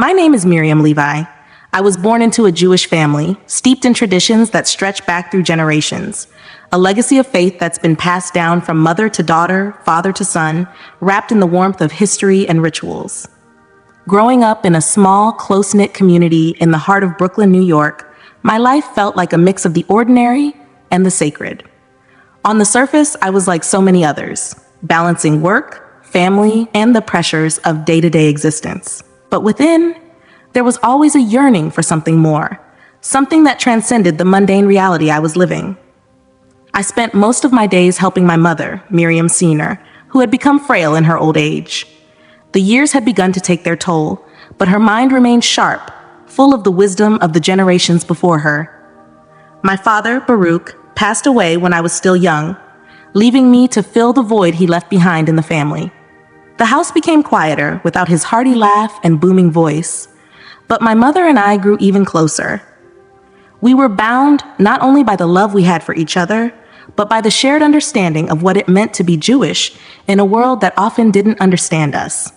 My name is Miriam Levi. I was born into a Jewish family, steeped in traditions that stretch back through generations. A legacy of faith that's been passed down from mother to daughter, father to son, wrapped in the warmth of history and rituals. Growing up in a small, close-knit community in the heart of Brooklyn, New York, my life felt like a mix of the ordinary and the sacred. On the surface, I was like so many others, balancing work, family, and the pressures of day-to-day existence. But within, there was always a yearning for something more, something that transcended the mundane reality I was living. I spent most of my days helping my mother, Miriam Sr., who had become frail in her old age. The years had begun to take their toll, but her mind remained sharp, full of the wisdom of the generations before her. My father, Baruch, passed away when I was still young, leaving me to fill the void he left behind in the family. The house became quieter without his hearty laugh and booming voice, but my mother and I grew even closer. We were bound not only by the love we had for each other, but by the shared understanding of what it meant to be Jewish in a world that often didn't understand us.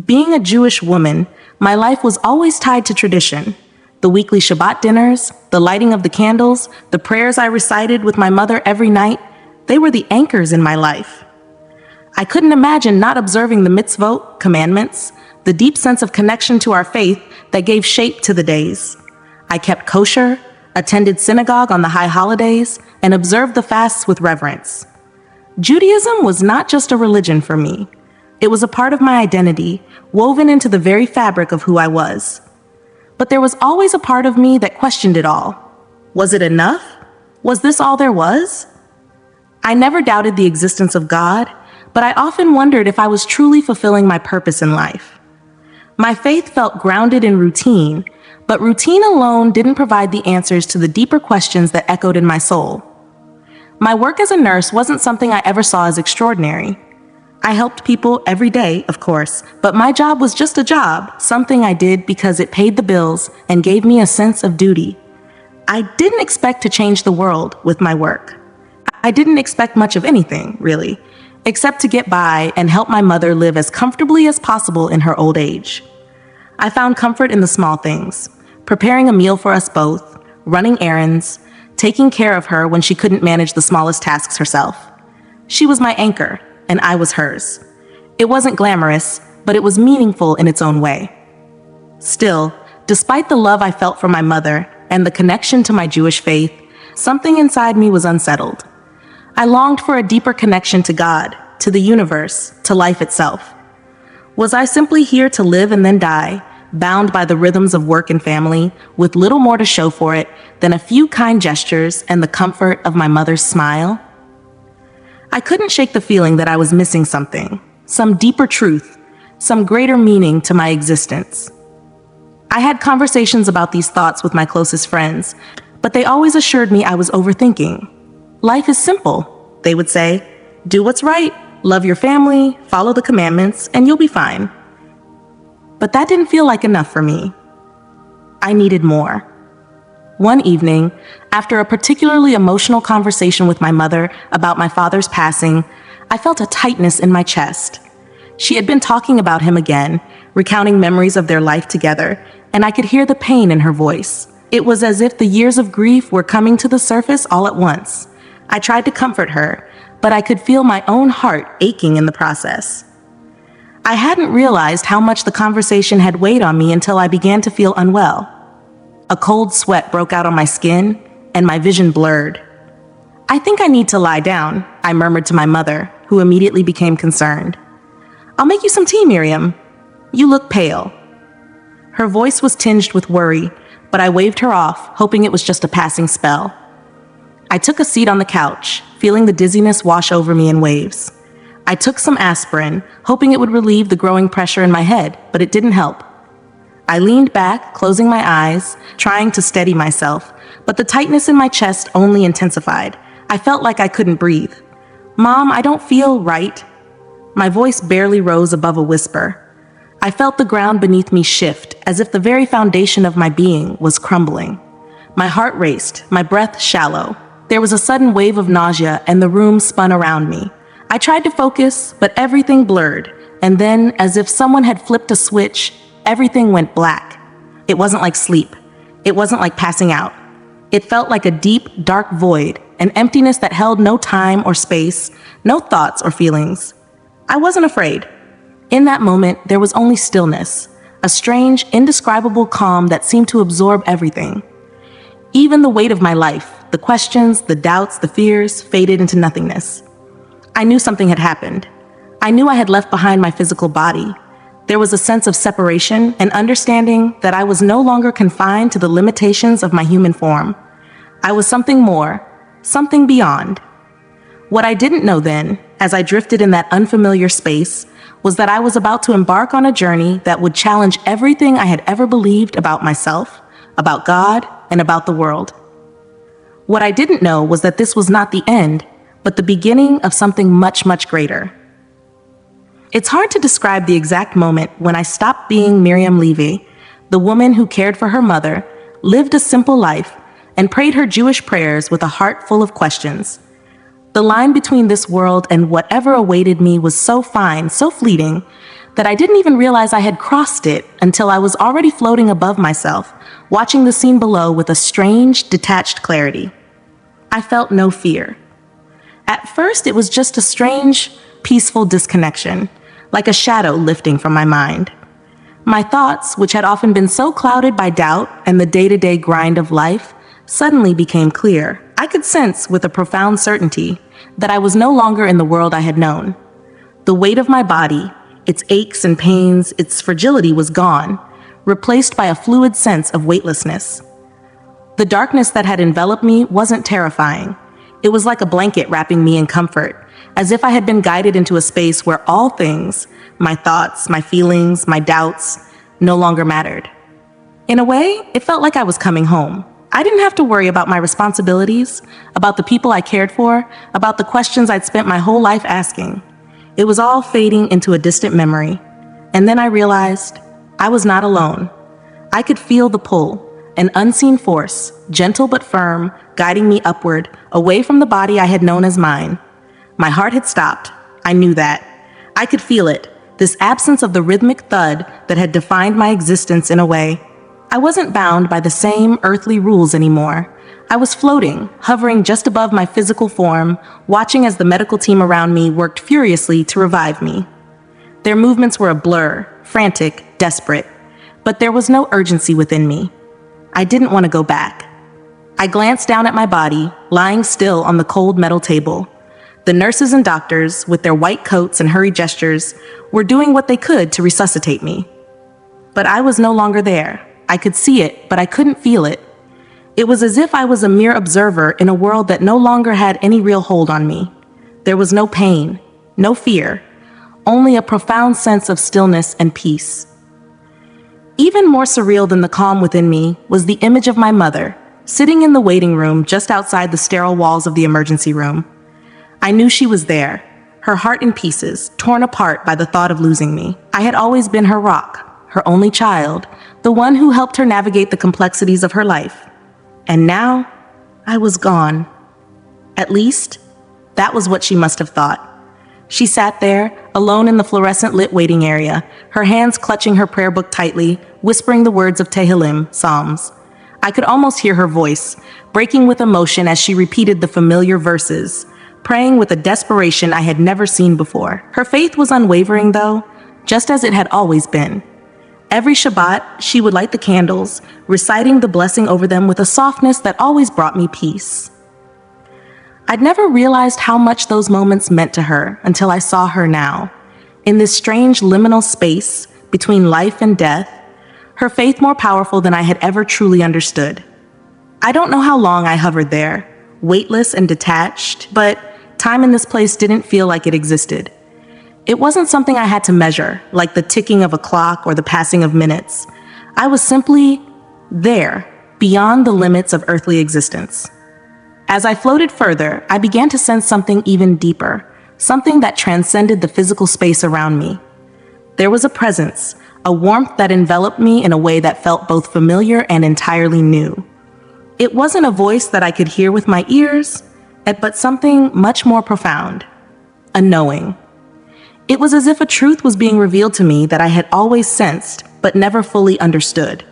Being a Jewish woman, my life was always tied to tradition. The weekly Shabbat dinners, the lighting of the candles, the prayers I recited with my mother every night, they were the anchors in my life. I couldn't imagine not observing the mitzvot, commandments, the deep sense of connection to our faith that gave shape to the days. I kept kosher, attended synagogue on the high holidays, and observed the fasts with reverence. Judaism was not just a religion for me. It was a part of my identity, woven into the very fabric of who I was. But there was always a part of me that questioned it all. Was it enough? Was this all there was? I never doubted the existence of God, but I often wondered if I was truly fulfilling my purpose in life. My faith felt grounded in routine, but routine alone didn't provide the answers to the deeper questions that echoed in my soul. My work as a nurse wasn't something I ever saw as extraordinary. I helped people every day, of course, but my job was just a job, something I did because it paid the bills and gave me a sense of duty. I didn't expect to change the world with my work. I didn't expect much of anything, really, except to get by and help my mother live as comfortably as possible in her old age. I found comfort in the small things, preparing a meal for us both, running errands, taking care of her when she couldn't manage the smallest tasks herself. She was my anchor, and I was hers. It wasn't glamorous, but it was meaningful in its own way. Still, despite the love I felt for my mother and the connection to my Jewish faith, something inside me was unsettled. I longed for a deeper connection to God, to the universe, to life itself. Was I simply here to live and then die, bound by the rhythms of work and family, with little more to show for it than a few kind gestures and the comfort of my mother's smile? I couldn't shake the feeling that I was missing something, some deeper truth, some greater meaning to my existence. I had conversations about these thoughts with my closest friends, but they always assured me I was overthinking. Life is simple, they would say. Do what's right, love your family, follow the commandments, and you'll be fine. But that didn't feel like enough for me. I needed more. One evening, after a particularly emotional conversation with my mother about my father's passing, I felt a tightness in my chest. She had been talking about him again, recounting memories of their life together, and I could hear the pain in her voice. It was as if the years of grief were coming to the surface all at once. I tried to comfort her, but I could feel my own heart aching in the process. I hadn't realized how much the conversation had weighed on me until I began to feel unwell. A cold sweat broke out on my skin, and my vision blurred. I think I need to lie down, I murmured to my mother, who immediately became concerned. I'll make you some tea, Miriam. You look pale. Her voice was tinged with worry, but I waved her off, hoping it was just a passing spell. I took a seat on the couch, feeling the dizziness wash over me in waves. I took some aspirin, hoping it would relieve the growing pressure in my head, but it didn't help. I leaned back, closing my eyes, trying to steady myself, but the tightness in my chest only intensified. I felt like I couldn't breathe. Mom, I don't feel right. My voice barely rose above a whisper. I felt the ground beneath me shift, as if the very foundation of my being was crumbling. My heart raced, my breath shallow. There was a sudden wave of nausea, and the room spun around me. I tried to focus, but everything blurred, and then, as if someone had flipped a switch, everything went black. It wasn't like sleep. It wasn't like passing out. It felt like a deep, dark void, an emptiness that held no time or space, no thoughts or feelings. I wasn't afraid. In that moment, there was only stillness, a strange, indescribable calm that seemed to absorb everything. Even the weight of my life, the questions, the doubts, the fears, faded into nothingness. I knew something had happened. I knew I had left behind my physical body. There was a sense of separation and understanding that I was no longer confined to the limitations of my human form. I was something more, something beyond. What I didn't know then, as I drifted in that unfamiliar space, was that I was about to embark on a journey that would challenge everything I had ever believed about myself, about God, and about the world. What I didn't know was that this was not the end, but the beginning of something much, much greater. It's hard to describe the exact moment when I stopped being Miriam Levi, the woman who cared for her mother, lived a simple life, and prayed her Jewish prayers with a heart full of questions. The line between this world and whatever awaited me was so fine, so fleeting, that I didn't even realize I had crossed it until I was already floating above myself, watching the scene below with a strange, detached clarity. I felt no fear. At first, it was just a strange, peaceful disconnection, like a shadow lifting from my mind. My thoughts, which had often been so clouded by doubt and the day-to-day grind of life, suddenly became clear. I could sense with a profound certainty that I was no longer in the world I had known. The weight of my body, its aches and pains, its fragility was gone, replaced by a fluid sense of weightlessness. The darkness that had enveloped me wasn't terrifying. It was like a blanket wrapping me in comfort, as if I had been guided into a space where all things, my thoughts, my feelings, my doubts, no longer mattered. In a way, it felt like I was coming home. I didn't have to worry about my responsibilities, about the people I cared for, about the questions I'd spent my whole life asking. It was all fading into a distant memory. And then I realized I was not alone. I could feel the pull, an unseen force, gentle but firm, guiding me upward, away from the body I had known as mine. My heart had stopped. I knew that. I could feel it, this absence of the rhythmic thud that had defined my existence in a way. I wasn't bound by the same earthly rules anymore. I was floating, hovering just above my physical form, watching as the medical team around me worked furiously to revive me. Their movements were a blur, frantic, desperate, but there was no urgency within me. I didn't want to go back. I glanced down at my body, lying still on the cold metal table. The nurses and doctors, with their white coats and hurried gestures, were doing what they could to resuscitate me. But I was no longer there. I could see it, but I couldn't feel it. It was as if I was a mere observer in a world that no longer had any real hold on me. There was no pain, no fear, only a profound sense of stillness and peace. Even more surreal than the calm within me was the image of my mother, sitting in the waiting room just outside the sterile walls of the emergency room. I knew she was there, her heart in pieces, torn apart by the thought of losing me. I had always been her rock, her only child, the one who helped her navigate the complexities of her life. And now, I was gone. At least, that was what she must have thought. She sat there, alone in the fluorescent-lit waiting area, her hands clutching her prayer book tightly, whispering the words of Tehillim, Psalms. I could almost hear her voice, breaking with emotion as she repeated the familiar verses, praying with a desperation I had never seen before. Her faith was unwavering, though, just as it had always been. Every Shabbat, she would light the candles, reciting the blessing over them with a softness that always brought me peace. I'd never realized how much those moments meant to her until I saw her now, in this strange liminal space between life and death, her faith more powerful than I had ever truly understood. I don't know how long I hovered there, weightless and detached, but time in this place didn't feel like it existed. It wasn't something I had to measure, like the ticking of a clock or the passing of minutes. I was simply there, beyond the limits of earthly existence. As I floated further, I began to sense something even deeper, something that transcended the physical space around me. There was a presence, a warmth that enveloped me in a way that felt both familiar and entirely new. It wasn't a voice that I could hear with my ears, but something much more profound, a knowing. It was as if a truth was being revealed to me that I had always sensed, but never fully understood.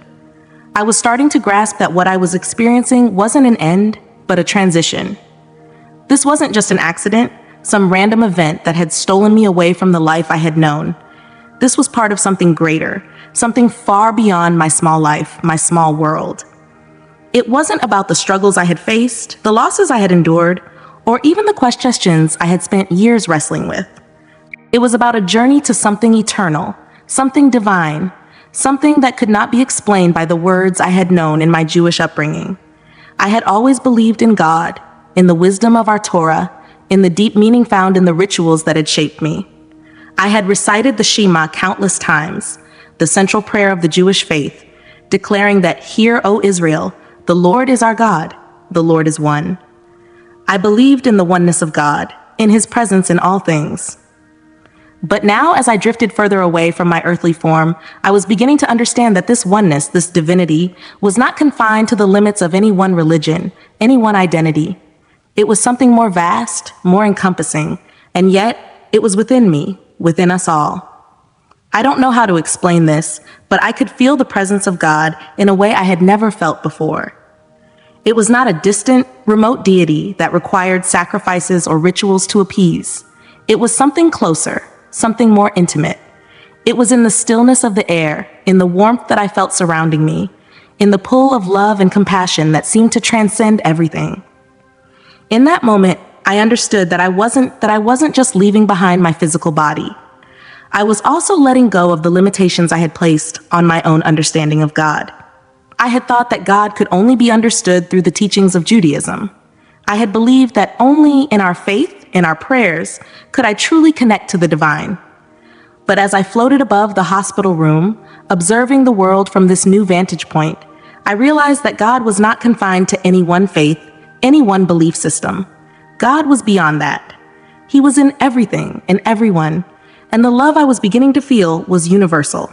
I was starting to grasp that what I was experiencing wasn't an end, but a transition. This wasn't just an accident, some random event that had stolen me away from the life I had known. This was part of something greater, something far beyond my small life, my small world. It wasn't about the struggles I had faced, the losses I had endured, or even the questions I had spent years wrestling with. It was about a journey to something eternal, something divine, something that could not be explained by the words I had known in my Jewish upbringing. I had always believed in God, in the wisdom of our Torah, in the deep meaning found in the rituals that had shaped me. I had recited the Shema countless times, the central prayer of the Jewish faith, declaring that, "Hear, O Israel, the Lord is our God, the Lord is one." I believed in the oneness of God, in his presence in all things. But now, as I drifted further away from my earthly form, I was beginning to understand that this oneness, this divinity, was not confined to the limits of any one religion, any one identity. It was something more vast, more encompassing, and yet it was within me, within us all. I don't know how to explain this, but I could feel the presence of God in a way I had never felt before. It was not a distant, remote deity that required sacrifices or rituals to appease. It was something closer, something more intimate. It was in the stillness of the air, in the warmth that I felt surrounding me, in the pull of love and compassion that seemed to transcend everything. In that moment, I understood that I wasn't just leaving behind my physical body. I was also letting go of the limitations I had placed on my own understanding of God. I had thought that God could only be understood through the teachings of Judaism. I had believed that only in our faith, in our prayers, could I truly connect to the divine. But as I floated above the hospital room, observing the world from this new vantage point, I realized that God was not confined to any one faith, any one belief system. God was beyond that. He was in everything and everyone, and the love I was beginning to feel was universal.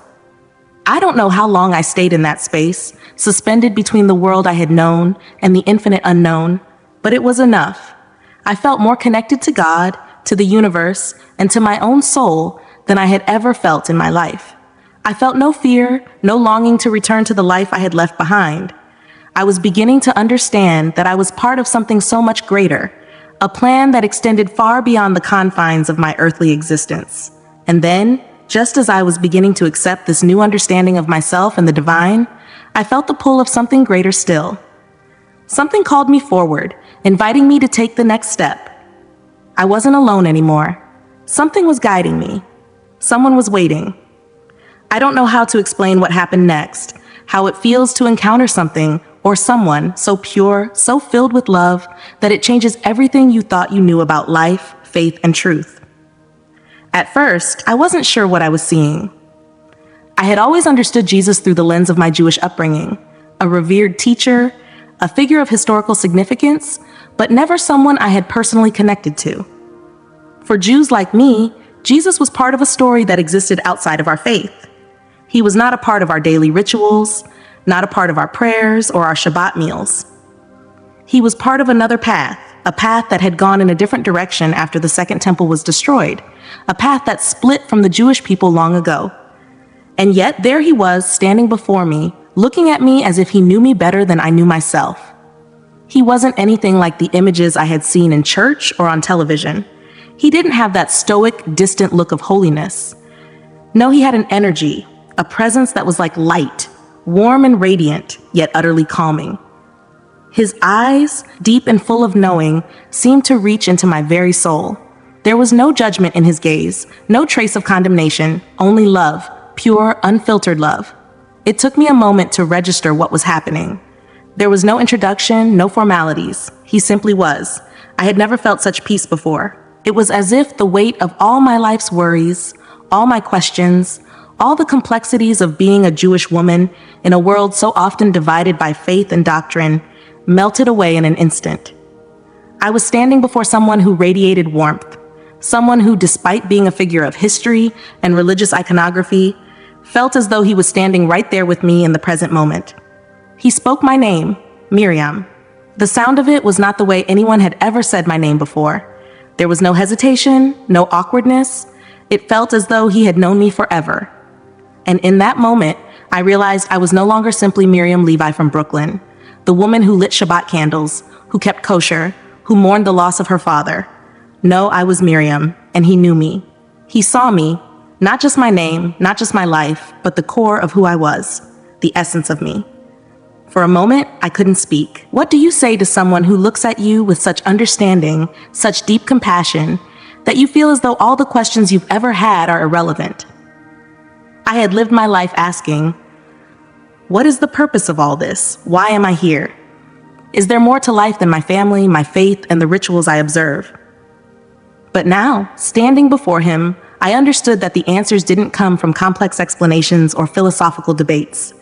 I don't know how long I stayed in that space, suspended between the world I had known and the infinite unknown, but it was enough. I felt more connected to God, to the universe, and to my own soul than I had ever felt in my life. I felt no fear, no longing to return to the life I had left behind. I was beginning to understand that I was part of something so much greater, a plan that extended far beyond the confines of my earthly existence. And then, just as I was beginning to accept this new understanding of myself and the divine, I felt the pull of something greater still. Something called me forward, inviting me to take the next step. I wasn't alone anymore. Something was guiding me. Someone was waiting. I don't know how to explain what happened next, how it feels to encounter something or someone so pure, so filled with love, that it changes everything you thought you knew about life, faith, and truth. At first, I wasn't sure what I was seeing. I had always understood Jesus through the lens of my Jewish upbringing, a revered teacher, a figure of historical significance, but never someone I had personally connected to. For Jews like me, Jesus was part of a story that existed outside of our faith. He was not a part of our daily rituals, not a part of our prayers or our Shabbat meals. He was part of another path, a path that had gone in a different direction after the Second Temple was destroyed, a path that split from the Jewish people long ago. And yet there he was, standing before me, looking at me as if he knew me better than I knew myself. He wasn't anything like the images I had seen in church or on television. He didn't have that stoic, distant look of holiness. No, he had an energy, a presence that was like light, warm and radiant, yet utterly calming. His eyes, deep and full of knowing, seemed to reach into my very soul. There was no judgment in his gaze, no trace of condemnation, only love, pure, unfiltered love. It took me a moment to register what was happening. There was no introduction, no formalities. He simply was. I had never felt such peace before. It was as if the weight of all my life's worries, all my questions, all the complexities of being a Jewish woman in a world so often divided by faith and doctrine, melted away in an instant. I was standing before someone who radiated warmth, someone who, despite being a figure of history and religious iconography, felt as though he was standing right there with me in the present moment. He spoke my name, Miriam. The sound of it was not the way anyone had ever said my name before. There was no hesitation, no awkwardness. It felt as though he had known me forever. And in that moment, I realized I was no longer simply Miriam Levi from Brooklyn, the woman who lit Shabbat candles, who kept kosher, who mourned the loss of her father. No, I was Miriam, and he knew me. He saw me, not just my name, not just my life, but the core of who I was, the essence of me. For a moment, I couldn't speak. What do you say to someone who looks at you with such understanding, such deep compassion, that you feel as though all the questions you've ever had are irrelevant? I had lived my life asking, what is the purpose of all this? Why am I here? Is there more to life than my family, my faith, and the rituals I observe? But now, standing before him, I understood that the answers didn't come from complex explanations or philosophical debates.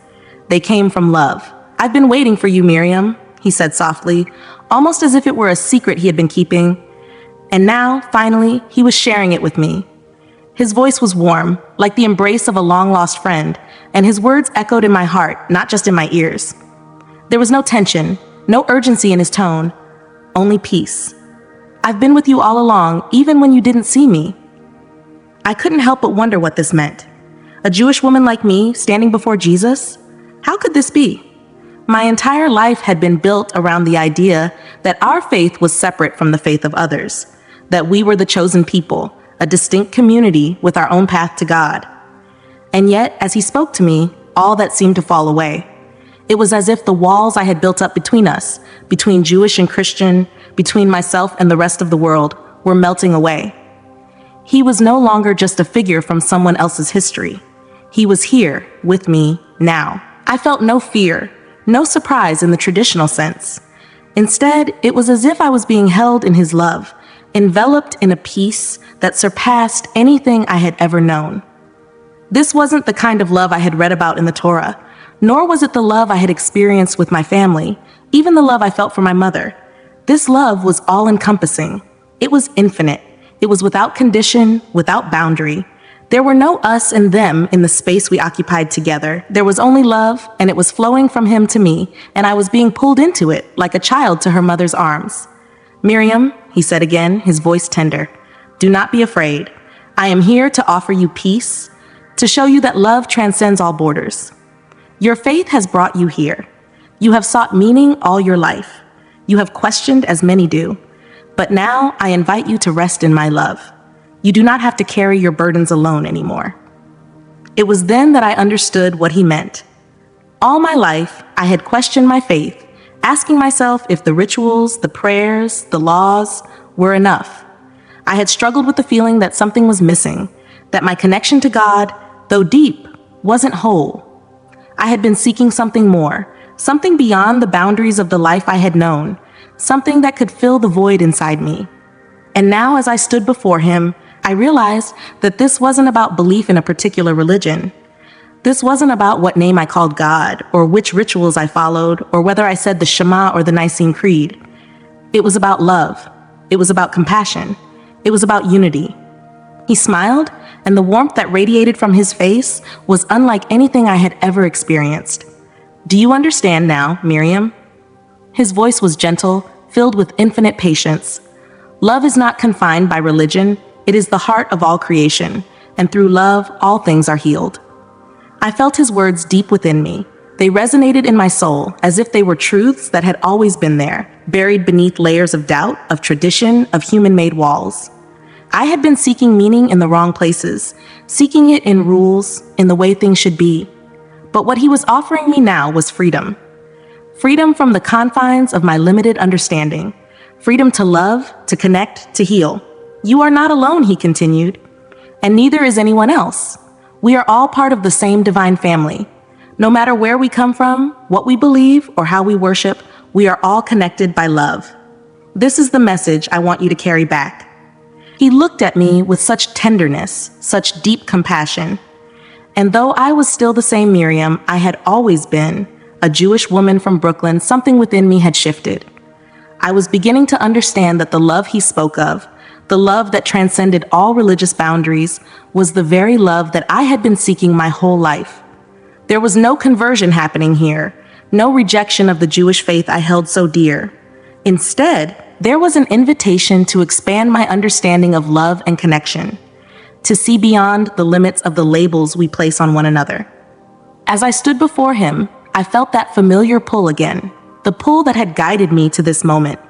They came from love. I've been waiting for you, Miriam, he said softly, almost as if it were a secret he had been keeping. And now, finally, he was sharing it with me. His voice was warm, like the embrace of a long-lost friend, and his words echoed in my heart, not just in my ears. There was no tension, no urgency in his tone, only peace. I've been with you all along, even when you didn't see me. I couldn't help but wonder what this meant. A Jewish woman like me, standing before Jesus? How could this be? My entire life had been built around the idea that our faith was separate from the faith of others, that we were the chosen people, a distinct community with our own path to God. And yet, as he spoke to me, all that seemed to fall away. It was as if the walls I had built up between us, between Jewish and Christian, between myself and the rest of the world, were melting away. He was no longer just a figure from someone else's history. He was here, with me, now. I felt no fear, no surprise in the traditional sense. Instead, it was as if I was being held in his love, enveloped in a peace that surpassed anything I had ever known. This wasn't the kind of love I had read about in the Torah, nor was it the love I had experienced with my family, even the love I felt for my mother. This love was all-encompassing. It was infinite. It was without condition, without boundary. There were no us and them in the space we occupied together. There was only love, and it was flowing from him to me, and I was being pulled into it like a child to her mother's arms. Miriam, he said again, his voice tender, do not be afraid. I am here to offer you peace, to show you that love transcends all borders. Your faith has brought you here. You have sought meaning all your life. You have questioned as many do. But now I invite you to rest in my love. You do not have to carry your burdens alone anymore. It was then that I understood what he meant. All my life, I had questioned my faith, asking myself if the rituals, the prayers, the laws were enough. I had struggled with the feeling that something was missing, that my connection to God, though deep, wasn't whole. I had been seeking something more, something beyond the boundaries of the life I had known, something that could fill the void inside me. And now, as I stood before him, I realized that this wasn't about belief in a particular religion. This wasn't about what name I called God, or which rituals I followed, or whether I said the Shema or the Nicene Creed. It was about love. It was about compassion. It was about unity. He smiled, and the warmth that radiated from his face was unlike anything I had ever experienced. Do you understand now, Miriam? His voice was gentle, filled with infinite patience. Love is not confined by religion. It is the heart of all creation, and through love, all things are healed. I felt his words deep within me. They resonated in my soul as if they were truths that had always been there, buried beneath layers of doubt, of tradition, of human-made walls. I had been seeking meaning in the wrong places, seeking it in rules, in the way things should be. But what he was offering me now was freedom. Freedom from the confines of my limited understanding. Freedom to love, to connect, to heal. You are not alone, he continued, and neither is anyone else. We are all part of the same divine family. No matter where we come from, what we believe, or how we worship, we are all connected by love. This is the message I want you to carry back. He looked at me with such tenderness, such deep compassion. And though I was still the same Miriam I had always been, a Jewish woman from Brooklyn, something within me had shifted. I was beginning to understand that the love he spoke of, the love that transcended all religious boundaries, was the very love that I had been seeking my whole life. There was no conversion happening here, no rejection of the Jewish faith I held so dear. Instead, there was an invitation to expand my understanding of love and connection. to see beyond the limits of the labels we place on one another. As I stood before him, I felt that familiar pull again, the pull that had guided me to this moment.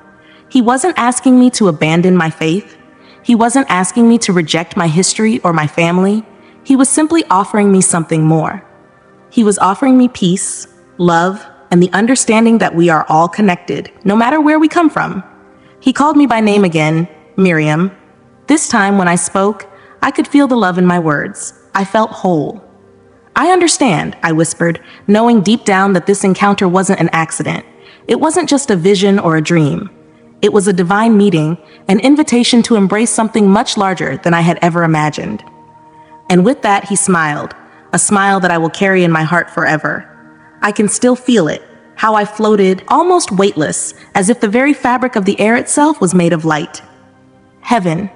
He wasn't asking me to abandon my faith. He wasn't asking me to reject my history or my family. He was simply offering me something more. He was offering me peace, love, and the understanding that we are all connected, no matter where we come from. He called me by name again, Miriam. This time when I spoke, I could feel the love in my words. I felt whole. I understand, I whispered, knowing deep down that this encounter wasn't an accident. It wasn't just a vision or a dream. It was a divine meeting, an invitation to embrace something much larger than I had ever imagined. And with that, he smiled, a smile that I will carry in my heart forever. I can still feel it, how I floated, almost weightless, as if the very fabric of the air itself was made of light. Heaven.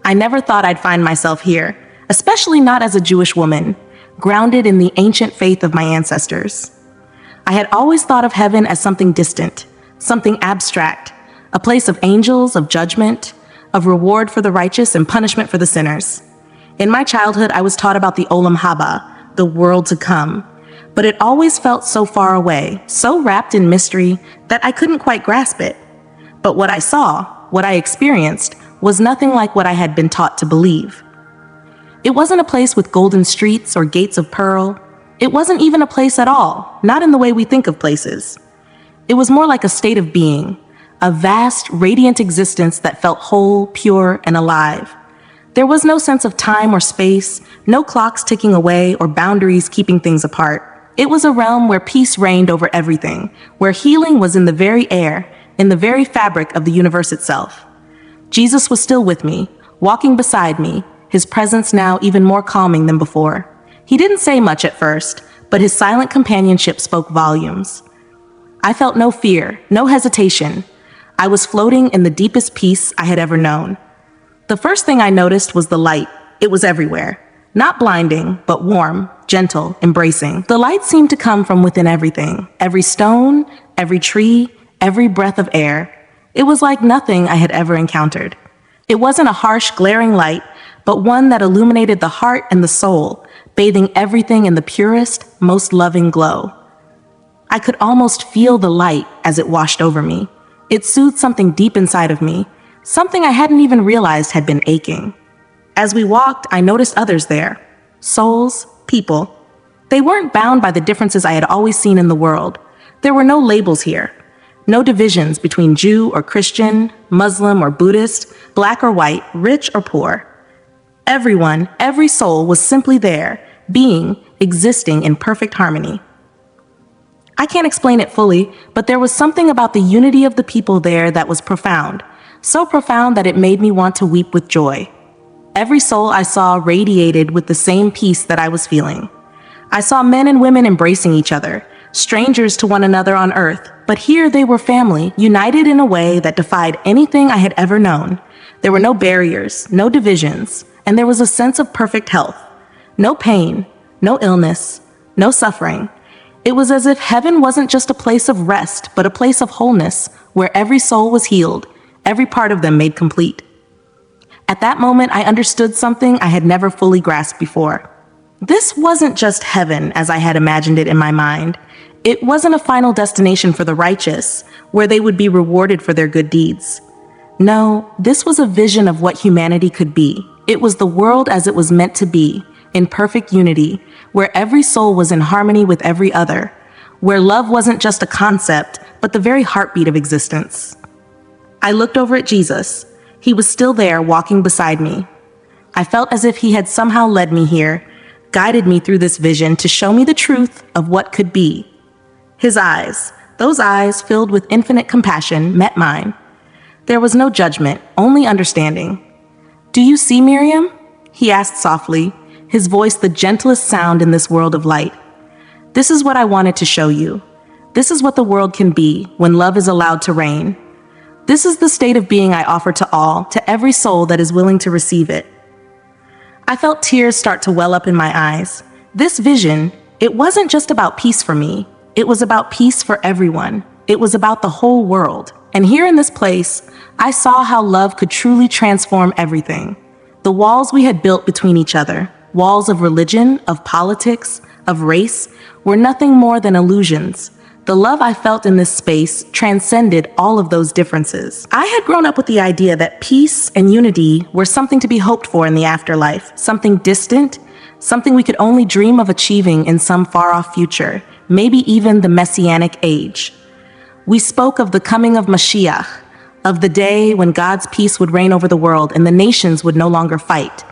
I never thought I'd find myself here, especially not as a Jewish woman, grounded in the ancient faith of my ancestors. I had always thought of heaven as something distant, something abstract, a place of angels, of judgment, of reward for the righteous and punishment for the sinners. In my childhood, I was taught about the Olam Haba, the world to come, but it always felt so far away, so wrapped in mystery that I couldn't quite grasp it. But what I saw, what I experienced, was nothing like what I had been taught to believe. It wasn't a place with golden streets or gates of pearl. It wasn't even a place at all, not in the way we think of places. It was more like a state of being, a vast, radiant existence that felt whole, pure, and alive. There was no sense of time or space, no clocks ticking away or boundaries keeping things apart. It was a realm where peace reigned over everything, where healing was in the very air, in the very fabric of the universe itself. Jesus was still with me, walking beside me, his presence now even more calming than before. He didn't say much at first, but his silent companionship spoke volumes. I felt no fear, no hesitation. I was floating in the deepest peace I had ever known. The first thing I noticed was the light. It was everywhere. Not blinding, but warm, gentle, embracing. The light seemed to come from within everything, every stone, every tree, every breath of air. It was like nothing I had ever encountered. It wasn't a harsh, glaring light, but one that illuminated the heart and the soul, bathing everything in the purest, most loving glow. I could almost feel the light as it washed over me. It soothed something deep inside of me, something I hadn't even realized had been aching. As we walked, I noticed others there. Souls, people. They weren't bound by the differences I had always seen in the world. There were no labels here. No divisions between Jew or Christian, Muslim or Buddhist, black or white, rich or poor. Everyone, every soul was simply there, being, existing in perfect harmony. I can't explain it fully, but there was something about the unity of the people there that was profound, so profound that it made me want to weep with joy. Every soul I saw radiated with the same peace that I was feeling. I saw men and women embracing each other, strangers to one another on earth, but here they were family, united in a way that defied anything I had ever known. There were no barriers, no divisions, and there was a sense of perfect health. No pain, no illness, no suffering. It was as if heaven wasn't just a place of rest, but a place of wholeness, where every soul was healed, every part of them made complete. At that moment, I understood something I had never fully grasped before. This wasn't just heaven as I had imagined it in my mind. It wasn't a final destination for the righteous, where they would be rewarded for their good deeds. No, this was a vision of what humanity could be. It was the world as it was meant to be, in perfect unity, where every soul was in harmony with every other, where love wasn't just a concept, but the very heartbeat of existence. I looked over at Jesus. He was still there, walking beside me. I felt as if he had somehow led me here, guided me through this vision to show me the truth of what could be. His eyes, those eyes filled with infinite compassion, met mine. There was no judgment, only understanding. "Do you see, Miriam?" he asked softly, his voice the gentlest sound in this world of light. "This is what I wanted to show you. This is what the world can be when love is allowed to reign. This is the state of being I offer to all, to every soul that is willing to receive it." I felt tears start to well up in my eyes. This vision, it wasn't just about peace for me. It was about peace for everyone. It was about the whole world. And here in this place, I saw how love could truly transform everything. The walls we had built between each other, walls of religion, of politics, of race, were nothing more than illusions. The love I felt in this space transcended all of those differences. I had grown up with the idea that peace and unity were something to be hoped for in the afterlife, something distant, something we could only dream of achieving in some far-off future, maybe even the Messianic age. We spoke of the coming of Mashiach, of the day when God's peace would reign over the world and the nations would no longer fight.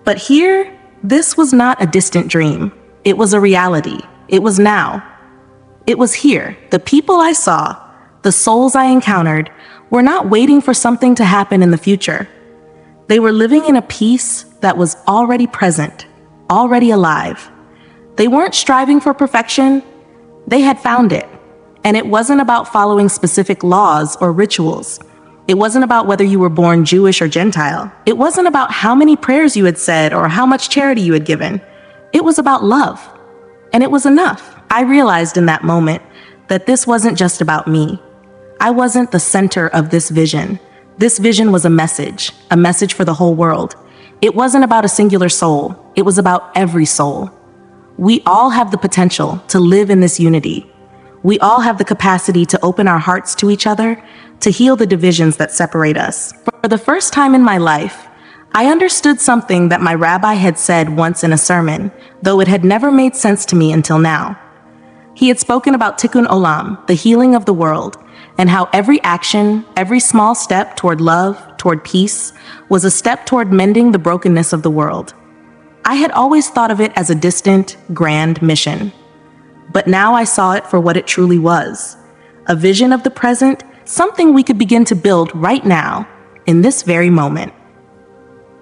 But here, this was not a distant dream. It was a reality. It was now. It was here. The people I saw, the souls I encountered, were not waiting for something to happen in the future. They were living in a peace that was already present, already alive. They weren't striving for perfection. They had found it. And it wasn't about following specific laws or rituals. It wasn't about whether you were born Jewish or Gentile. It wasn't about how many prayers you had said or how much charity you had given. It was about love. And it was enough. I realized in that moment that this wasn't just about me. I wasn't the center of this vision. This vision was a message for the whole world. It wasn't about a singular soul. It was about every soul. We all have the potential to live in this unity. We all have the capacity to open our hearts to each other, to heal the divisions that separate us. For the first time in my life, I understood something that my rabbi had said once in a sermon, though it had never made sense to me until now. He had spoken about tikkun olam, the healing of the world, and how every action, every small step toward love, toward peace, was a step toward mending the brokenness of the world. I had always thought of it as a distant, grand mission. But now I saw it for what it truly was. A vision of the present, something we could begin to build right now, in this very moment.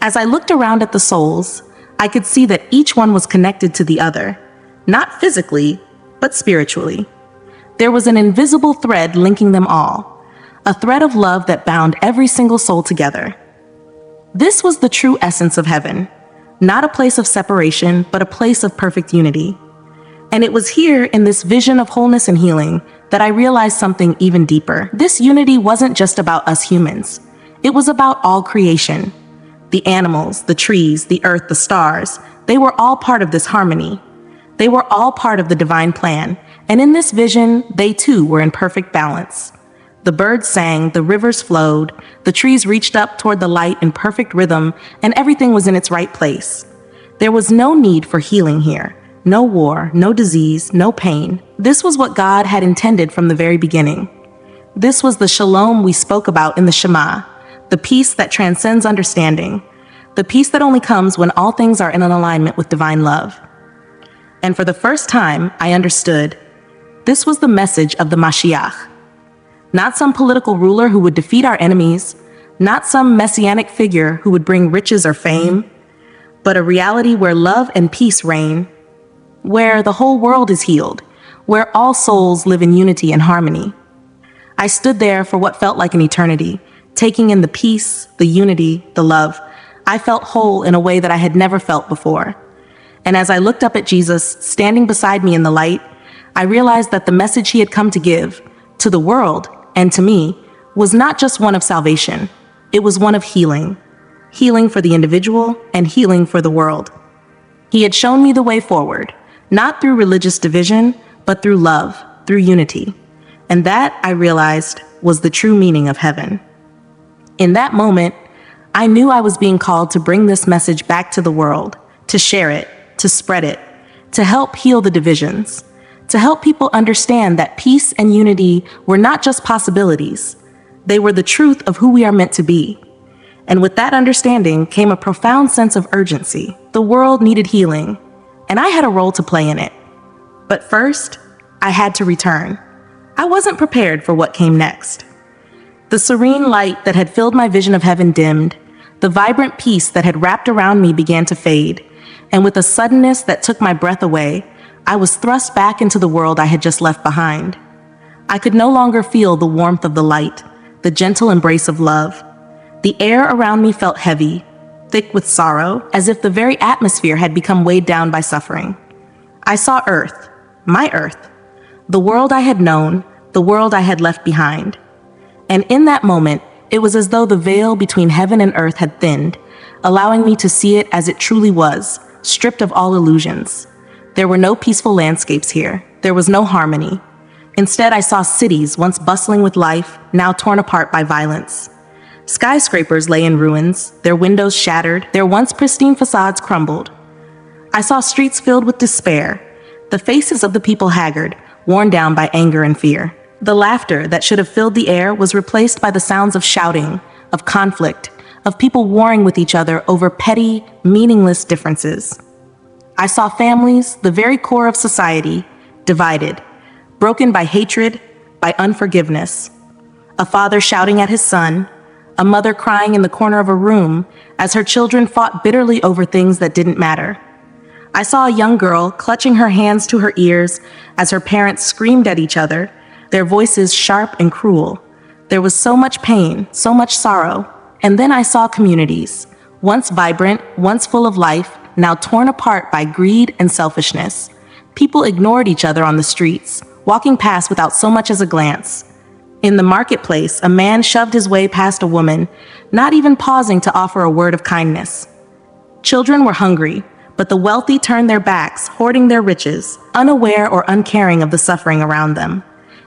As I looked around at the souls, I could see that each one was connected to the other, not physically, but spiritually. There was an invisible thread linking them all, a thread of love that bound every single soul together. This was the true essence of heaven, not a place of separation, but a place of perfect unity. And it was here, in this vision of wholeness and healing, that I realized something even deeper. This unity wasn't just about us humans. It was about all creation. The animals, the trees, the earth, the stars, they were all part of this harmony. They were all part of the divine plan, and in this vision, they too were in perfect balance. The birds sang, the rivers flowed, the trees reached up toward the light in perfect rhythm, and everything was in its right place. There was no need for healing here. No war, no disease, no pain. This was what God had intended from the very beginning. This was the shalom we spoke about in the Shema, the peace that transcends understanding, the peace that only comes when all things are in an alignment with divine love. And for the first time, I understood this was the message of the Mashiach. Not some political ruler who would defeat our enemies, not some messianic figure who would bring riches or fame, but a reality where love and peace reign, where the whole world is healed, where all souls live in unity and harmony. I stood there for what felt like an eternity, taking in the peace, the unity, the love. I felt whole in a way that I had never felt before. And as I looked up at Jesus, standing beside me in the light, I realized that the message he had come to give, to the world and to me, was not just one of salvation. It was one of healing. Healing for the individual and healing for the world. He had shown me the way forward, not through religious division, but through love, through unity. And that, I realized, was the true meaning of heaven. In that moment, I knew I was being called to bring this message back to the world, to share it, to spread it, to help heal the divisions, to help people understand that peace and unity were not just possibilities. They were the truth of who we are meant to be. And with that understanding came a profound sense of urgency. The world needed healing, and I had a role to play in it. But first, I had to return. I wasn't prepared for what came next. The serene light that had filled my vision of heaven dimmed. The vibrant peace that had wrapped around me began to fade. And with a suddenness that took my breath away, I was thrust back into the world I had just left behind. I could no longer feel the warmth of the light, the gentle embrace of love. The air around me felt heavy, thick with sorrow, as if the very atmosphere had become weighed down by suffering. I saw Earth, my Earth, the world I had known, the world I had left behind. And in that moment, it was as though the veil between heaven and earth had thinned. allowing me to see it as it truly was, stripped of all illusions. There were no peaceful landscapes here. There was no harmony. Instead, I saw cities once bustling with life, now torn apart by violence. Skyscrapers lay in ruins, their windows shattered, their once pristine facades crumbled. I saw streets filled with despair, the faces of the people haggard, worn down by anger and fear. The laughter that should have filled the air was replaced by the sounds of shouting, of conflict, of people warring with each other over petty, meaningless differences. I saw families, the very core of society, divided, broken by hatred, by unforgiveness. A father shouting at his son, a mother crying in the corner of a room as her children fought bitterly over things that didn't matter. I saw a young girl clutching her hands to her ears as her parents screamed at each other, their voices sharp and cruel. There was so much pain, so much sorrow. And then I saw communities, once vibrant, once full of life, now torn apart by greed and selfishness. People ignored each other on the streets, walking past without so much as a glance. In the marketplace, a man shoved his way past a woman, not even pausing to offer a word of kindness. Children were hungry, but the wealthy turned their backs, hoarding their riches, unaware or uncaring of the suffering around them.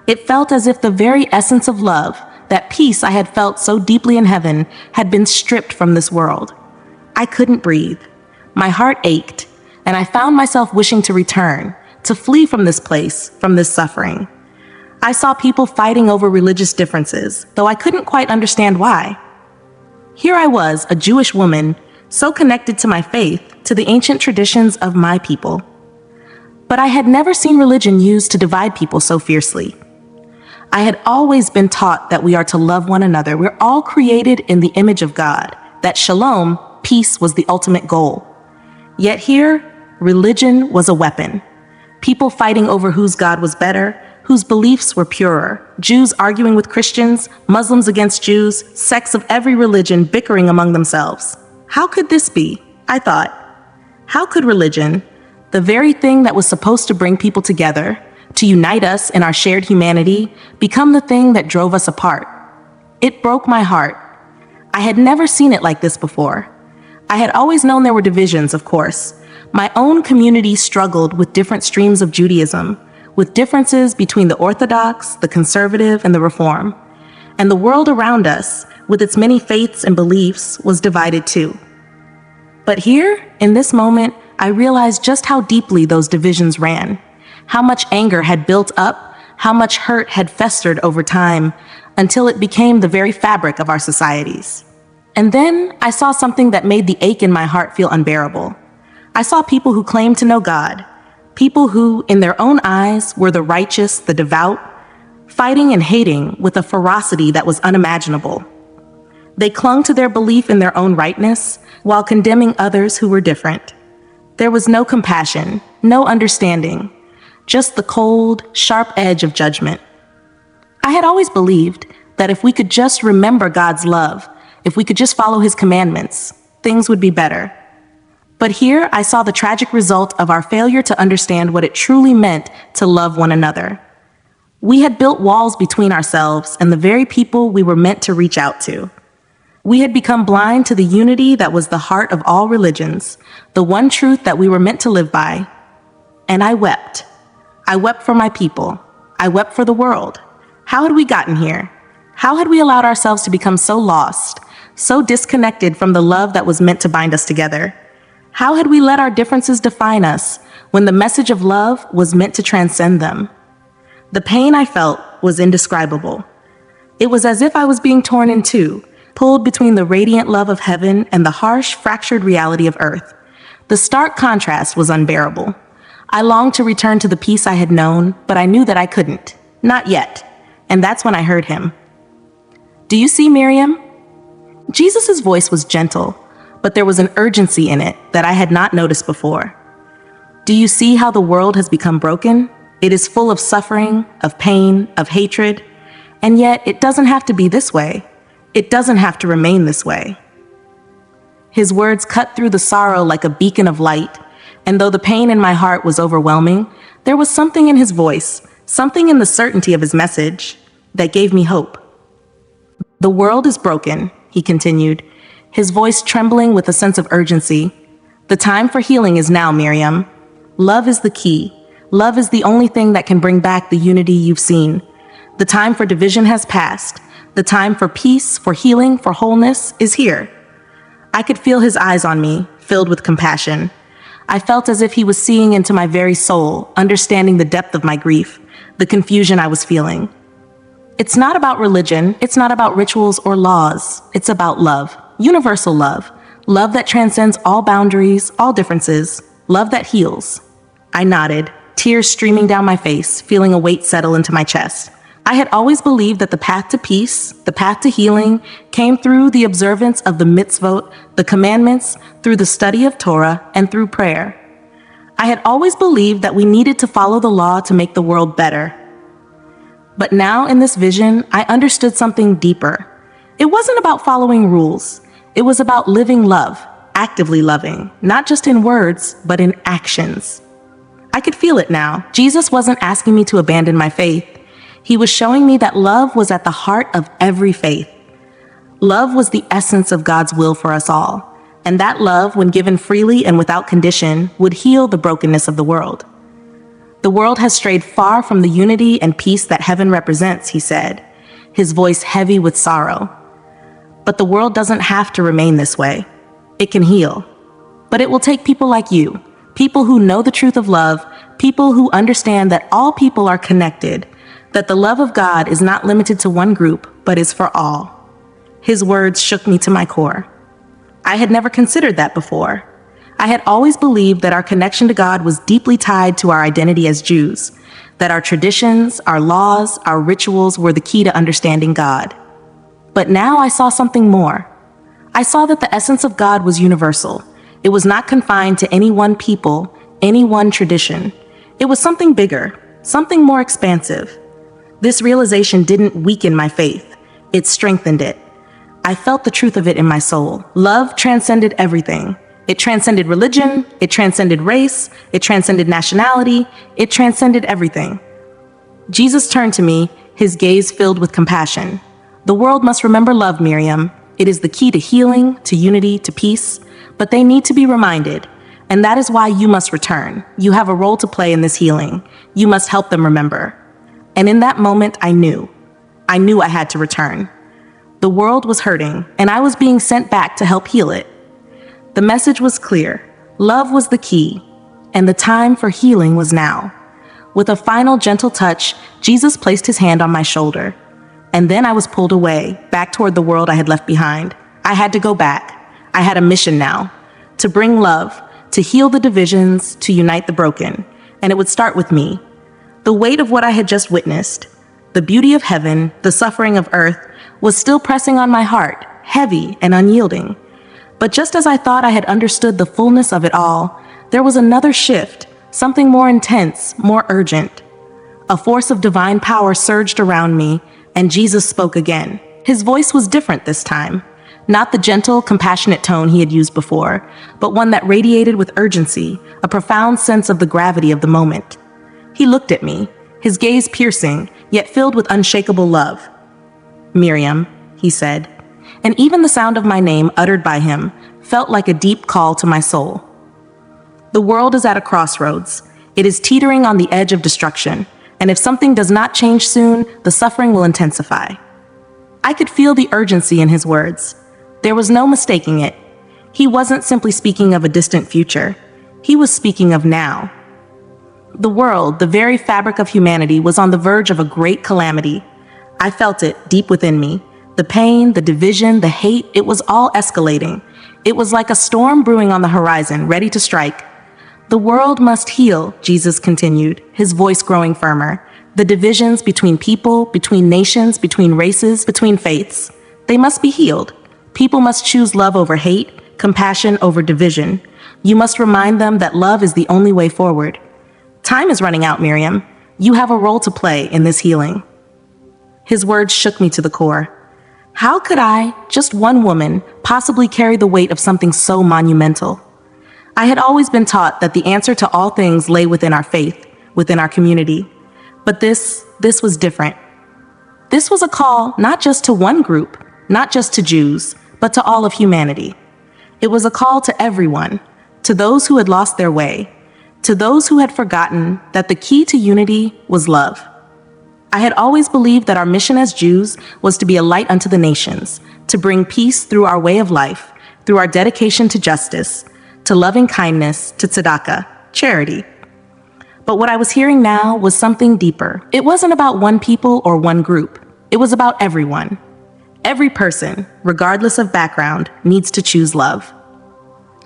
It felt as if the very essence of love, that peace I had felt so deeply in heaven, had been stripped from this world. I couldn't breathe. My heart ached, and I found myself wishing to return, to flee from this place, from this suffering. I saw people fighting over religious differences, though I couldn't quite understand why. Here I was, a Jewish woman, so connected to my faith, to the ancient traditions of my people. But I had never seen religion used to divide people so fiercely. I had always been taught that we are to love one another. We're all created in the image of God, that shalom, peace, was the ultimate goal. Yet here, religion was a weapon. People fighting over whose God was better, whose beliefs were purer, Jews arguing with Christians, Muslims against Jews, sects of every religion bickering among themselves. How could this be? I thought. How could religion, the very thing that was supposed to bring people together, to unite us in our shared humanity, become the thing that drove us apart? It broke my heart. I had never seen it like this before. I had always known there were divisions, of course. My own community struggled with different streams of Judaism, with differences between the Orthodox, the Conservative, and the Reform. And the world around us, with its many faiths and beliefs, was divided too. But here, in this moment, I realized just how deeply those divisions ran, how much anger had built up, how much hurt had festered over time, until it became the very fabric of our societies. And then I saw something that made the ache in my heart feel unbearable. I saw people who claimed to know God, people who, in their own eyes, were the righteous, the devout, fighting and hating with a ferocity that was unimaginable. They clung to their belief in their own rightness while condemning others who were different. There was no compassion, no understanding, just the cold, sharp edge of judgment. I had always believed that if we could just remember God's love, if we could just follow His commandments, things would be better. But here I saw the tragic result of our failure to understand what it truly meant to love one another. We had built walls between ourselves and the very people we were meant to reach out to. We had become blind to the unity that was the heart of all religions, the one truth that we were meant to live by. And I wept. I wept for my people. I wept for the world. How had we gotten here? How had we allowed ourselves to become so lost, so disconnected from the love that was meant to bind us together? How had we let our differences define us when the message of love was meant to transcend them? The pain I felt was indescribable. It was as if I was being torn in two, pulled between the radiant love of heaven and the harsh, fractured reality of earth. The stark contrast was unbearable. I longed to return to the peace I had known, but I knew that I couldn't. Not yet. And that's when I heard Him. "Do you see, Miriam?" Jesus' voice was gentle, but there was an urgency in it that I had not noticed before. "Do you see how the world has become broken? It is full of suffering, of pain, of hatred, and yet it doesn't have to be this way. It doesn't have to remain this way." His words cut through the sorrow like a beacon of light, and though the pain in my heart was overwhelming, there was something in His voice, something in the certainty of His message, that gave me hope. "The world is broken," He continued, his voice trembling with a sense of urgency. The time for healing is now, Miriam. Love is the key. Love is the only thing that can bring back the unity you've seen. The time for division has passed. The time for peace, for healing, for wholeness is here. I could feel his eyes on me, filled with compassion. I felt as if he was seeing into my very soul, understanding the depth of my grief, the confusion I was feeling. It's not about religion, it's not about rituals or laws. It's about love, universal love. Love that transcends all boundaries, all differences. Love that heals. I nodded, tears streaming down my face, feeling a weight settle into my chest. I had always believed that the path to peace, the path to healing, came through the observance of the mitzvot, the commandments, through the study of Torah, and through prayer. I had always believed that we needed to follow the law to make the world better. But now in this vision, I understood something deeper. It wasn't about following rules. It was about living love, actively loving, not just in words, but in actions. I could feel it now. Jesus wasn't asking me to abandon my faith. He was showing me that love was at the heart of every faith. Love was the essence of God's will for us all. And that love, when given freely and without condition, would heal the brokenness of the world. The world has strayed far from the unity and peace that heaven represents, he said, his voice heavy with sorrow. But the world doesn't have to remain this way. It can heal. But it will take people like you, people who know the truth of love, people who understand that all people are connected, that the love of God is not limited to one group, but is for all. His words shook me to my core. I had never considered that before. I had always believed that our connection to God was deeply tied to our identity as Jews, that our traditions, our laws, our rituals were the key to understanding God. But now I saw something more. I saw that the essence of God was universal. It was not confined to any one people, any one tradition. It was something bigger, something more expansive. This realization didn't weaken my faith. It strengthened it. I felt the truth of it in my soul. Love transcended everything. It transcended religion, it transcended race, it transcended nationality, it transcended everything. Jesus turned to me, his gaze filled with compassion. The world must remember love, Miriam. It is the key to healing, to unity, to peace. But they need to be reminded. And that is why you must return. You have a role to play in this healing. You must help them remember. And in that moment, I knew I had to return. The world was hurting, and I was being sent back to help heal it. The message was clear. Love was the key, and the time for healing was now. With a final gentle touch, Jesus placed his hand on my shoulder. And then I was pulled away, back toward the world I had left behind. I had to go back. I had a mission now, to bring love, to heal the divisions, to unite the broken. And it would start with me. The weight of what I had just witnessed, the beauty of heaven, the suffering of earth, was still pressing on my heart, heavy and unyielding. But just as I thought I had understood the fullness of it all, there was another shift, something more intense, more urgent. A force of divine power surged around me, and Jesus spoke again. His voice was different this time, not the gentle, compassionate tone he had used before, but one that radiated with urgency, a profound sense of the gravity of the moment. He looked at me, his gaze piercing, yet filled with unshakable love. "Miriam," he said, and even the sound of my name uttered by him felt like a deep call to my soul. The world is at a crossroads. It is teetering on the edge of destruction, and if something does not change soon, the suffering will intensify. I could feel the urgency in his words. There was no mistaking it. He wasn't simply speaking of a distant future. He was speaking of now. The world, the very fabric of humanity, was on the verge of a great calamity. I felt it deep within me. The pain, the division, the hate, it was all escalating. It was like a storm brewing on the horizon, ready to strike. The world must heal, Jesus continued, his voice growing firmer. The divisions between people, between nations, between races, between faiths, they must be healed. People must choose love over hate, compassion over division. You must remind them that love is the only way forward. Time is running out, Miriam. You have a role to play in this healing. His words shook me to the core. How could I, just one woman, possibly carry the weight of something so monumental? I had always been taught that the answer to all things lay within our faith, within our community. But this was different. This was a call not just to one group, not just to Jews, but to all of humanity. It was a call to everyone, to those who had lost their way, to those who had forgotten that the key to unity was love. I had always believed that our mission as Jews was to be a light unto the nations, to bring peace through our way of life, through our dedication to justice, to loving kindness, to tzedakah, charity. But what I was hearing now was something deeper. It wasn't about one people or one group. It was about everyone. Every person, regardless of background, needs to choose love.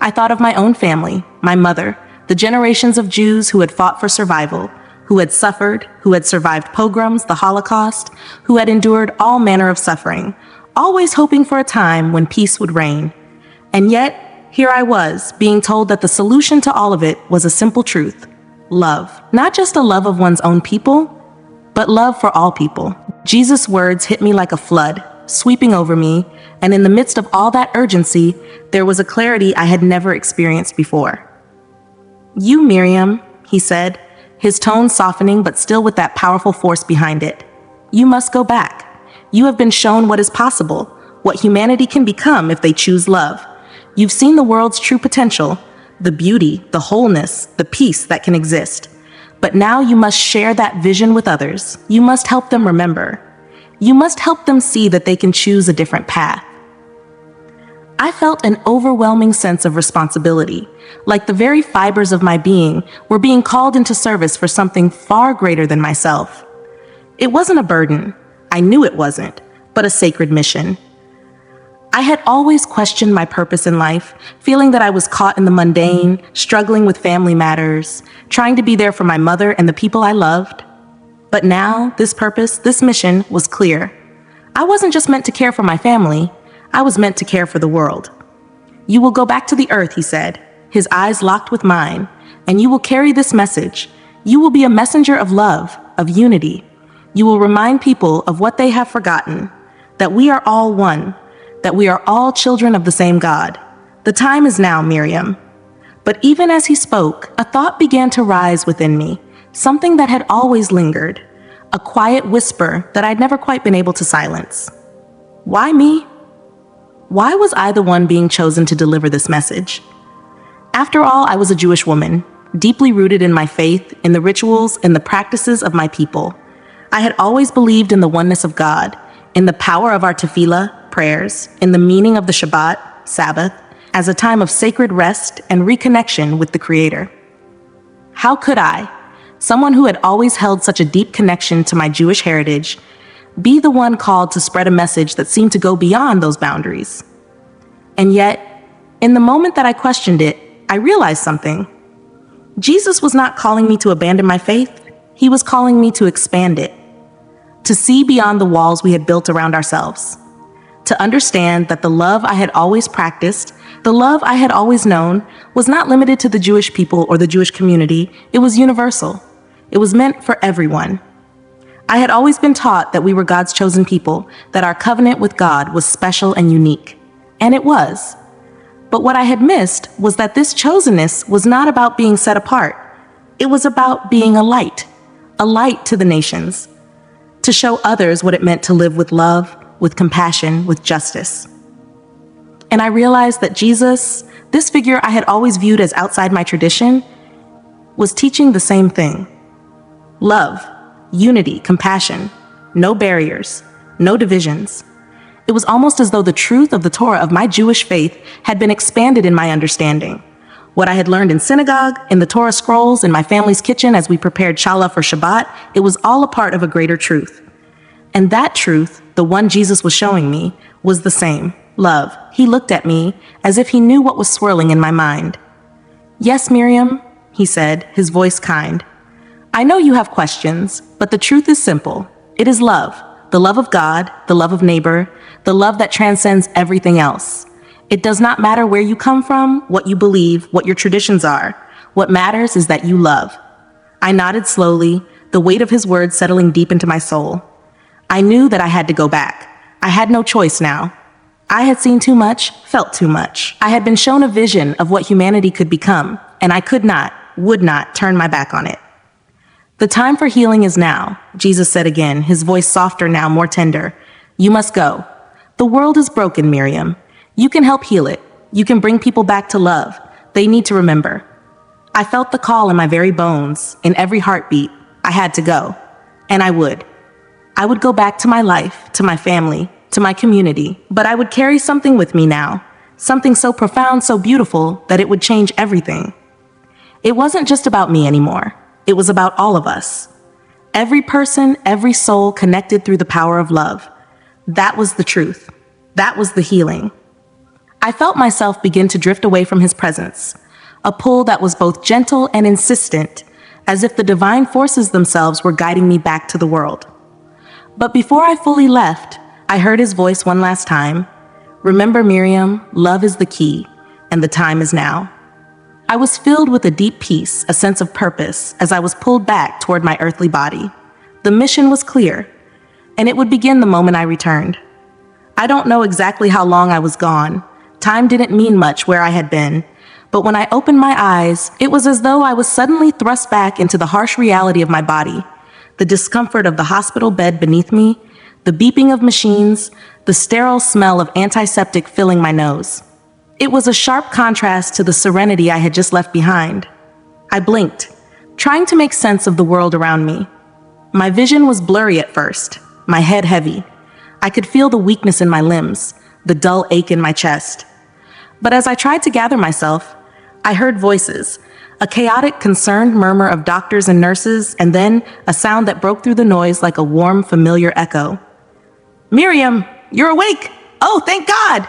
I thought of my own family, my mother, the generations of Jews who had fought for survival, who had suffered, who had survived pogroms, the Holocaust, who had endured all manner of suffering, always hoping for a time when peace would reign. And yet, here I was, being told that the solution to all of it was a simple truth: love. Not just a love of one's own people, but love for all people. Jesus' words hit me like a flood, sweeping over me, and in the midst of all that urgency, there was a clarity I had never experienced before. "You, Miriam," he said, his tone softening but still with that powerful force behind it. "You must go back. You have been shown what is possible, what humanity can become if they choose love. You've seen the world's true potential, the beauty, the wholeness, the peace that can exist. But now you must share that vision with others. You must help them remember. You must help them see that they can choose a different path." I felt an overwhelming sense of responsibility, like the very fibers of my being were being called into service for something far greater than myself. It wasn't a burden, I knew it wasn't, but a sacred mission. I had always questioned my purpose in life, feeling that I was caught in the mundane, struggling with family matters, trying to be there for my mother and the people I loved. But now, this purpose, this mission was clear. I wasn't just meant to care for my family, I was meant to care for the world. "You will go back to the earth," he said, his eyes locked with mine, "and you will carry this message. You will be a messenger of love, of unity. You will remind people of what they have forgotten, that we are all one, that we are all children of the same God. The time is now, Miriam." But even as he spoke, a thought began to rise within me, something that had always lingered, a quiet whisper that I'd never quite been able to silence. Why me? Why was I the one being chosen to deliver this message? After all, I was a Jewish woman, deeply rooted in my faith, in the rituals, in the practices of my people. I had always believed in the oneness of God, in the power of our tefillah, prayers, in the meaning of the Shabbat, Sabbath, as a time of sacred rest and reconnection with the Creator. How could I, someone who had always held such a deep connection to my Jewish heritage, be the one called to spread a message that seemed to go beyond those boundaries? And yet, in the moment that I questioned it, I realized something. Jesus was not calling me to abandon my faith. He was calling me to expand it, to see beyond the walls we had built around ourselves, to understand that the love I had always practiced, the love I had always known, was not limited to the Jewish people or the Jewish community. It was universal. It was meant for everyone. I had always been taught that we were God's chosen people, that our covenant with God was special and unique. And it was. But what I had missed was that this chosenness was not about being set apart. It was about being a light to the nations, to show others what it meant to live with love, with compassion, with justice. And I realized that Jesus, this figure I had always viewed as outside my tradition, was teaching the same thing. Love, unity, compassion, no barriers, no divisions. It was almost as though the truth of the Torah of my Jewish faith had been expanded in my understanding. What I had learned in synagogue, in the Torah scrolls, in my family's kitchen as we prepared challah for Shabbat, it was all a part of a greater truth. And that truth, the one Jesus was showing me, was the same: love. He looked at me as if he knew what was swirling in my mind. "Yes, Miriam," he said, his voice kind. "I know you have questions, but the truth is simple. It is love, the love of God, the love of neighbor, the love that transcends everything else. It does not matter where you come from, what you believe, what your traditions are. What matters is that you love." I nodded slowly, the weight of his words settling deep into my soul. I knew that I had to go back. I had no choice now. I had seen too much, felt too much. I had been shown a vision of what humanity could become, and I could not, would not turn my back on it. "The time for healing is now," Jesus said again, his voice softer now, more tender. "You must go. The world is broken, Miriam. You can help heal it. You can bring people back to love. They need to remember. I felt the call in my very bones, in every heartbeat. I had to go. And I would. I would go back to my life, to my family, to my community, but I would carry something with me now. Something so profound, so beautiful, that it would change everything. It wasn't just about me anymore. It was about all of us. Every person, every soul connected through the power of love. That was the truth. That was the healing. I felt myself begin to drift away from his presence, a pull that was both gentle and insistent, as if the divine forces themselves were guiding me back to the world. But before I fully left, I heard his voice one last time. Remember, Miriam, love is the key, and the time is now. I was filled with a deep peace, a sense of purpose, as I was pulled back toward my earthly body. The mission was clear, and it would begin the moment I returned. I don't know exactly how long I was gone. Time didn't mean much where I had been, but when I opened my eyes, it was as though I was suddenly thrust back into the harsh reality of my body. The discomfort of the hospital bed beneath me, the beeping of machines, the sterile smell of antiseptic filling my nose. It was a sharp contrast to the serenity I had just left behind. I blinked, trying to make sense of the world around me. My vision was blurry at first, my head heavy. I could feel the weakness in my limbs, the dull ache in my chest. But as I tried to gather myself, I heard voices, a chaotic, concerned murmur of doctors and nurses, and then a sound that broke through the noise like a warm, familiar echo. "Miriam, you're awake! Oh, thank God!"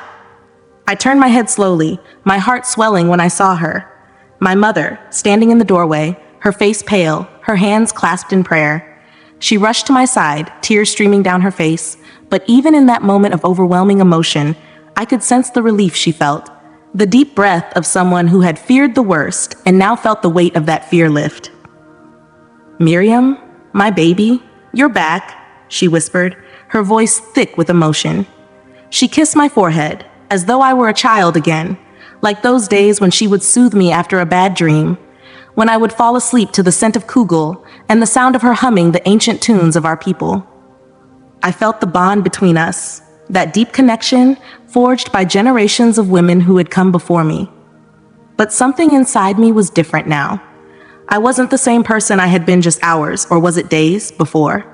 I turned my head slowly, my heart swelling when I saw her. My mother, standing in the doorway, her face pale, her hands clasped in prayer. She rushed to my side, tears streaming down her face, but even in that moment of overwhelming emotion, I could sense the relief she felt, the deep breath of someone who had feared the worst and now felt the weight of that fear lift. "Miriam, my baby, you're back," she whispered, her voice thick with emotion. She kissed my forehead, as though I were a child again, like those days when she would soothe me after a bad dream, when I would fall asleep to the scent of kugel and the sound of her humming the ancient tunes of our people. I felt the bond between us, that deep connection forged by generations of women who had come before me. But something inside me was different now. I wasn't the same person I had been just hours, or was it days, before.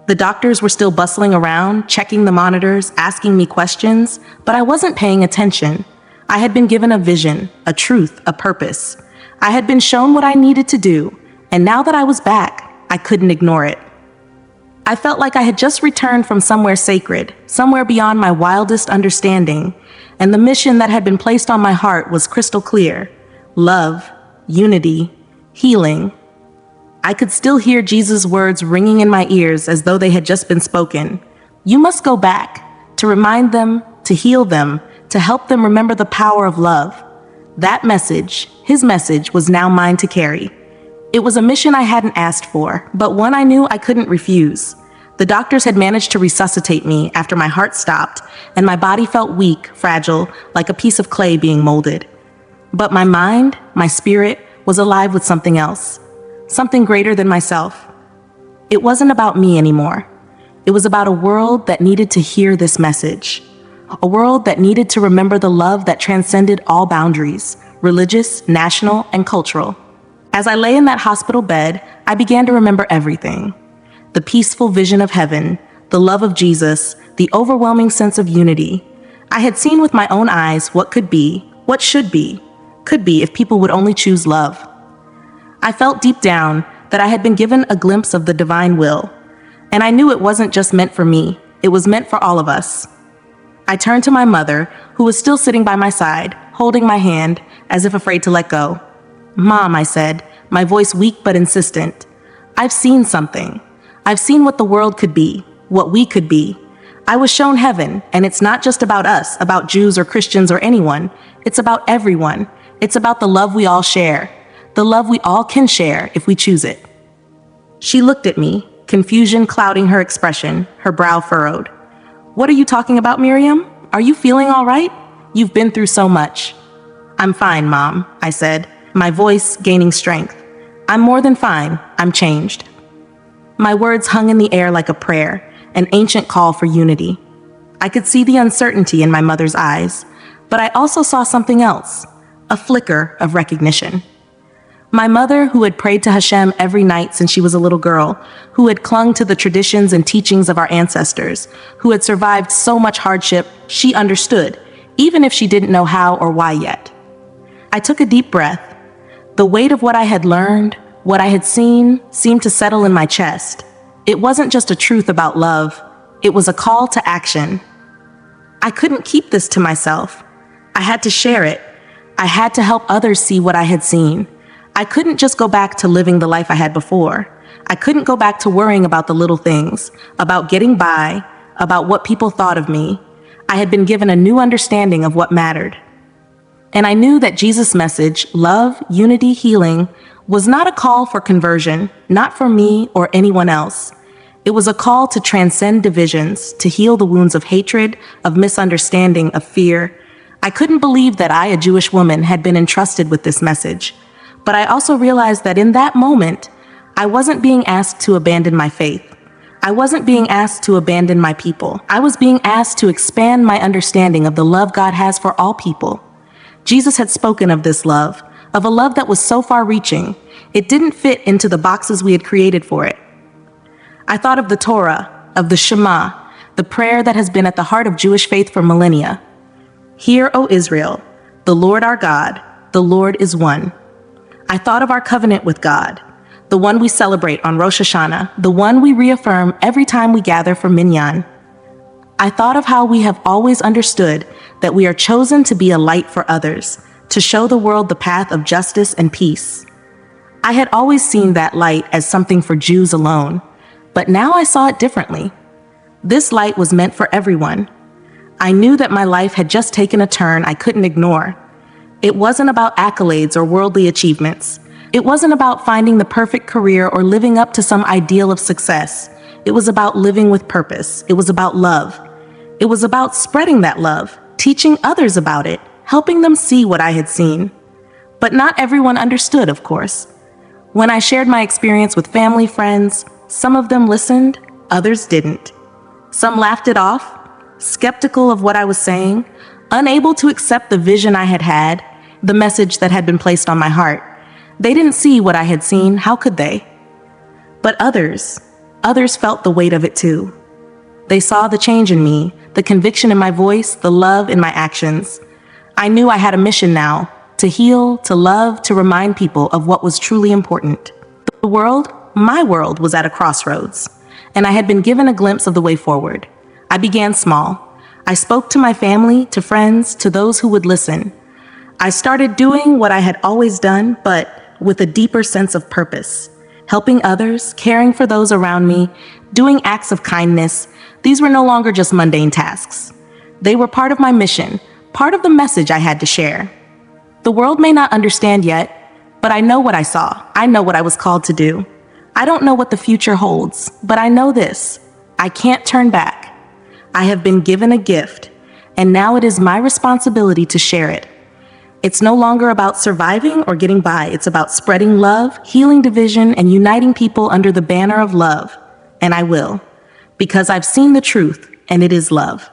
The doctors were still bustling around, checking the monitors, asking me questions, but I wasn't paying attention. I had been given a vision, a truth, a purpose. I had been shown what I needed to do, and now that I was back, I couldn't ignore it. I felt like I had just returned from somewhere sacred, somewhere beyond my wildest understanding, and the mission that had been placed on my heart was crystal clear: love, unity, healing. I could still hear Jesus' words ringing in my ears as though they had just been spoken. You must go back, to remind them, to heal them, to help them remember the power of love. That message, his message, was now mine to carry. It was a mission I hadn't asked for, but one I knew I couldn't refuse. The doctors had managed to resuscitate me after my heart stopped, and my body felt weak, fragile, like a piece of clay being molded. But my mind, my spirit, was alive with something else. Something greater than myself. It wasn't about me anymore. It was about a world that needed to hear this message. A world that needed to remember the love that transcended all boundaries, religious, national, and cultural. As I lay in that hospital bed, I began to remember everything. The peaceful vision of heaven, the love of Jesus, the overwhelming sense of unity. I had seen with my own eyes what could be, what should be, could be if people would only choose love. I felt deep down that I had been given a glimpse of the divine will, and I knew it wasn't just meant for me, it was meant for all of us. I turned to my mother, who was still sitting by my side, holding my hand, as if afraid to let go. "Mom," I said, my voice weak but insistent, "I've seen something. I've seen what the world could be, what we could be. I was shown heaven, and it's not just about us, about Jews or Christians or anyone. It's about everyone. It's about the love we all share. The love we all can share if we choose it." She looked at me, confusion clouding her expression, her brow furrowed. "What are you talking about, Miriam? Are you feeling all right? You've been through so much." "I'm fine, Mom," I said, my voice gaining strength. "I'm more than fine. I'm changed." My words hung in the air like a prayer, an ancient call for unity. I could see the uncertainty in my mother's eyes, But I also saw something else, a flicker of recognition. My mother, who had prayed to Hashem every night since she was a little girl, who had clung to the traditions and teachings of our ancestors, who had survived so much hardship, she understood, even if she didn't know how or why yet. I took a deep breath. The weight of what I had learned, what I had seen, seemed to settle in my chest. It wasn't just a truth about love, it was a call to action. I couldn't keep this to myself. I had to share it. I had to help others see what I had seen. I couldn't just go back to living the life I had before. I couldn't go back to worrying about the little things, about getting by, about what people thought of me. I had been given a new understanding of what mattered. And I knew that Jesus' message, love, unity, healing, was not a call for conversion, not for me or anyone else. It was a call to transcend divisions, to heal the wounds of hatred, of misunderstanding, of fear. I couldn't believe that I, a Jewish woman, had been entrusted with this message. But I also realized that in that moment, I wasn't being asked to abandon my faith. I wasn't being asked to abandon my people. I was being asked to expand my understanding of the love God has for all people. Jesus had spoken of this love, of a love that was so far-reaching, it didn't fit into the boxes we had created for it. I thought of the Torah, of the Shema, the prayer that has been at the heart of Jewish faith for millennia. Hear, O Israel, the Lord our God, the Lord is one. I thought of our covenant with God, the one we celebrate on Rosh Hashanah, the one we reaffirm every time we gather for Minyan. I thought of how we have always understood that we are chosen to be a light for others, to show the world the path of justice and peace. I had always seen that light as something for Jews alone, but now I saw it differently. This light was meant for everyone. I knew that my life had just taken a turn I couldn't ignore. It wasn't about accolades or worldly achievements. It wasn't about finding the perfect career or living up to some ideal of success. It was about living with purpose. It was about love. It was about spreading that love, teaching others about it, helping them see what I had seen. But not everyone understood, of course. When I shared my experience with family, friends, some of them listened, others didn't. Some laughed it off, skeptical of what I was saying, unable to accept the vision I had, the message that had been placed on my heart. They didn't see what I had seen, how could they? But others felt the weight of it too. They saw the change in me, the conviction in my voice, the love in my actions. I knew I had a mission now, to heal, to love, to remind people of what was truly important. The world, my world, was at a crossroads, and I had been given a glimpse of the way forward. I began small. I spoke to my family, to friends, to those who would listen. I started doing what I had always done, but with a deeper sense of purpose. Helping others, caring for those around me, doing acts of kindness. These were no longer just mundane tasks. They were part of my mission, part of the message I had to share. The world may not understand yet, but I know what I saw. I know what I was called to do. I don't know what the future holds, but I know this. I can't turn back. I have been given a gift, and now it is my responsibility to share it. It's no longer about surviving or getting by. It's about spreading love, healing division, and uniting people under the banner of love. And I will, because I've seen the truth, and it is love.